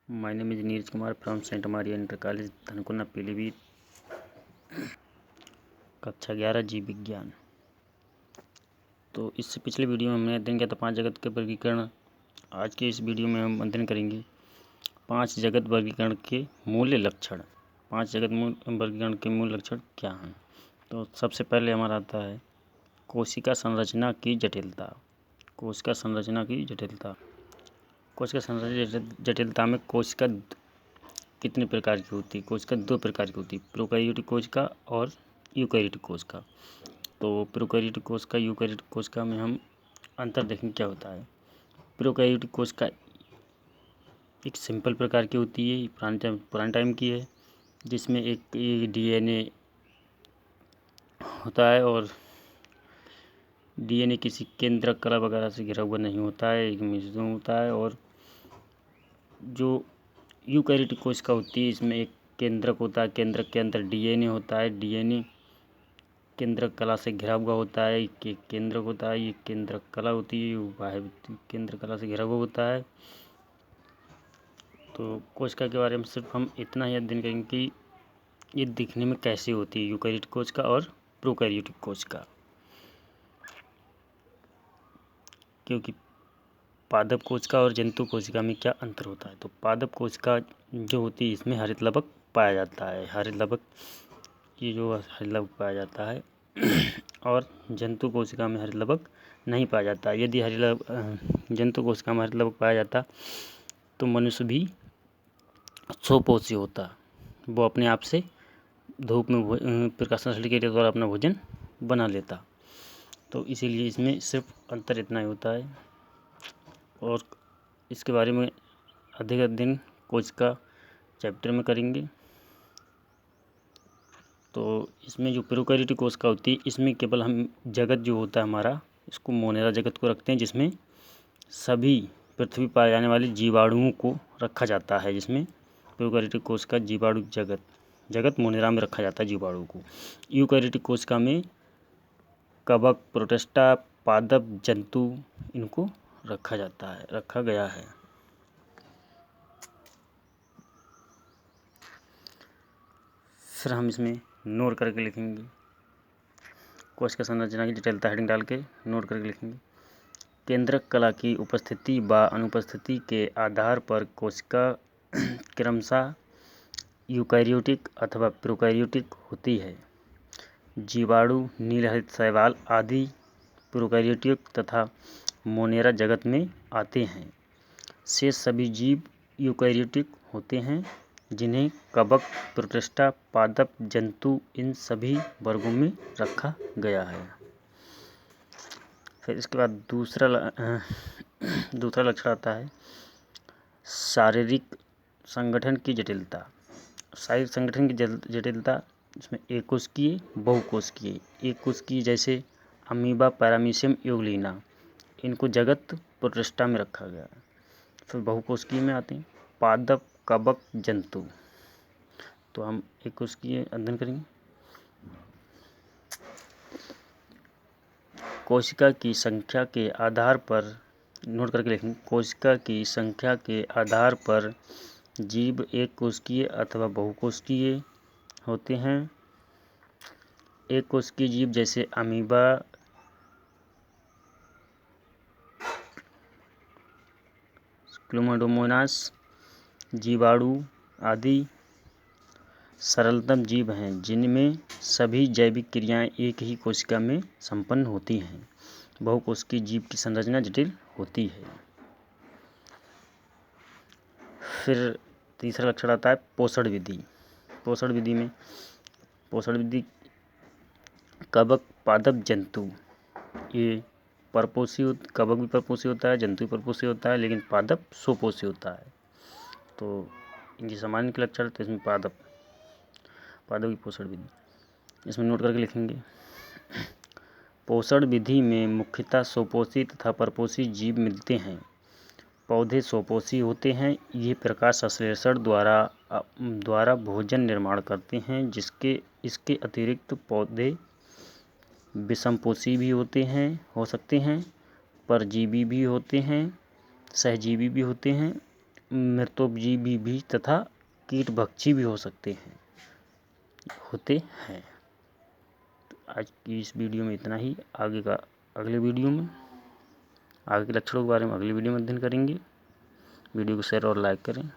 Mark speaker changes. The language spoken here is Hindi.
Speaker 1: My name is Neeraj Kumar from saint Maria inter college Dhankunna Pilibhit. कक्षा 11 जीव विज्ञान। तो इससे पिछले वीडियो में हमने अध्ययन किया था 5 जगत के वर्गीकरण। आज के इस वीडियो में हम अध्ययन करेंगे 5 जगत वर्गीकरण के मूल लक्षण। 5 जगत वर्गीकरण के मूल लक्षण क्या हैं? तो सबसे पहले हमारा आता है कोशिका संरचना की जटिलता। कोशिका संरचना की जटिलता। कोशिका संरचना जटिलता में कोशिका कितने प्रकार की होती है? कोशिका 2 प्रकार की होती है, प्रोकैरियोटिक कोशिका और यूकैरियोटिक कोशिका। तो प्रोकैरियोटिक कोशिका यूकैरियोटिक कोशिका में हम अंतर देखेंगे क्या होता है। प्रोकैरियोटिक कोशिका एक सिंपल प्रकार की होती है, पुराने टाइम की है, जिसमें एक डीएनए होता है और डीएनए किसी केंद्रक कला वगैरह से घिरा हुआ नहीं होता है, एक मिश्रण होता है। और जो यूकैरियोटिक कोशिका होती है इसमें एक केंद्रक होता है, केंद्रक के अंदर डीएनए होता है, डीएनए केंद्रक कला से घिरा हुआ होता है। ये केंद्रक होता है, ये केंद्रक कला होती है, बाह्य केंद्र कला से घिरा हुआ होता है। तो कोशिका के बारे में सिर्फ हम इतना ही अध्ययन करेंगे कि ये दिखने में कैसी होती है, यूकैरियोटिक कोशिका और प्रोकैरियोटिक कोशिका। क्योंकि पादप कोशिका और जंतु कोशिका में क्या अंतर होता है? तो पादप कोशिका जो होती है इसमें हरित लवक पाया जाता है, हरित लवक, ये जो हरित लवक पाया जाता है और जंतु कोशिका में हरित लवक नहीं पाया जाता। यदि जंतु कोशिका में हरित लवक पाया जाता तो मनुष्य भी स्वपोषी होता, वो अपने आप से धूप में प्रकाश संश्लेषण के द्वारा अपना भोजन बना लेता। तो इसीलिए इसमें सिर्फ अंतर इतना ही होता है। और इसके बारे में अधिक अध्ययन कोशिका चैप्टर में करेंगे। तो इसमें जो प्रोकैरियोटिक कोशिका होती है इसमें केवल हम जगत जो होता है हमारा, इसको मोनेरा जगत को रखते हैं, जिसमें सभी पृथ्वी पर पाए जाने वाले जीवाणुओं को रखा जाता है। जिसमें प्रोकैरियोटिक कोशिका जीवाणु जगत मोनेरा में रखा जाता है जीवाणु को। यूकैरियोटिक कोशिका में कवक, प्रोटिस्टा, पादप, जंतु, इनको रखा गया है। फिर हम इसमें नोट करके लिखेंगे, कोशिका संरचना की जटिलता हेडिंग डाल के नोट करके लिखेंगे। केंद्रक कला की उपस्थिति व अनुपस्थिति के आधार पर कोशिका क्रमशः यूकैरियोटिक अथवा प्रोकैरियोटिक होती है। जीवाणु, नीलहरित शैवाल आदि प्रोकैरियोटिक तथा मोनेरा जगत में आते हैं। शेष सभी जीव यूकैरियोटिक होते हैं, जिन्हें कवक, प्रोटिस्टा, पादप, जंतु, इन सभी वर्गों में रखा गया है। फिर इसके बाद दूसरा लक्षण आता है शारीरिक संगठन की जटिलता। शारीरिक संगठन की जटिलता इसमें एककोशिकीय, बहुकोशिकीय। एककोशिकीय जैसे अमीबा, पैरामीशियम, यूग्लिना, इनको जगत प्रोटिस्टा में रखा गया है। फिर बहुकोशिकीय में आते हैं पादप, कवक, जंतु। तो हम एककोशिकीय अध्ययन करेंगे। कोशिका की संख्या के आधार पर नोट करके लिखेंगे, कोशिका की संख्या के आधार पर जीव एककोशिकीय अथवा बहुकोशिकीय होते हैं। एककोशिकीय जीव जैसे अमीबा, क्लोमोडोमोनास, जीवाणु आदि सरलतम जीव हैं, जिनमें सभी जैविक क्रियाएं एक ही कोशिका में संपन्न होती हैं। बहुकोशिकीय जीव की संरचना जटिल होती है। फिर तीसरा लक्षण आता है पोषण विधि। पोषण विधि कवक, पादप, जंतु, ये कवक भी परपोषी होता है, जंतु भी परपोषी होता है, लेकिन पादप स्वपोषी होता है। तो इनकी सामान्य के लक्षण, तो इसमें पादप की पोषण विधि इसमें नोट करके लिखेंगे। पोषण विधि में मुख्यतः स्वपोषी तथा परपोषी जीव मिलते हैं। पौधे स्वपोषी होते हैं, ये प्रकाश संश्लेषण द्वारा भोजन निर्माण करते हैं। इसके अतिरिक्त पौधे विषमपोषी भी हो सकते हैं, परजीवी भी होते हैं, सहजीवी भी होते हैं मृतोपजीवी भी तथा कीटभक्षी भी हो सकते हैं, होते हैं। तो आज की इस वीडियो में इतना ही। आगे के लक्षणों के बारे में अगली वीडियो में अध्ययन करेंगे। वीडियो को शेयर और लाइक करें।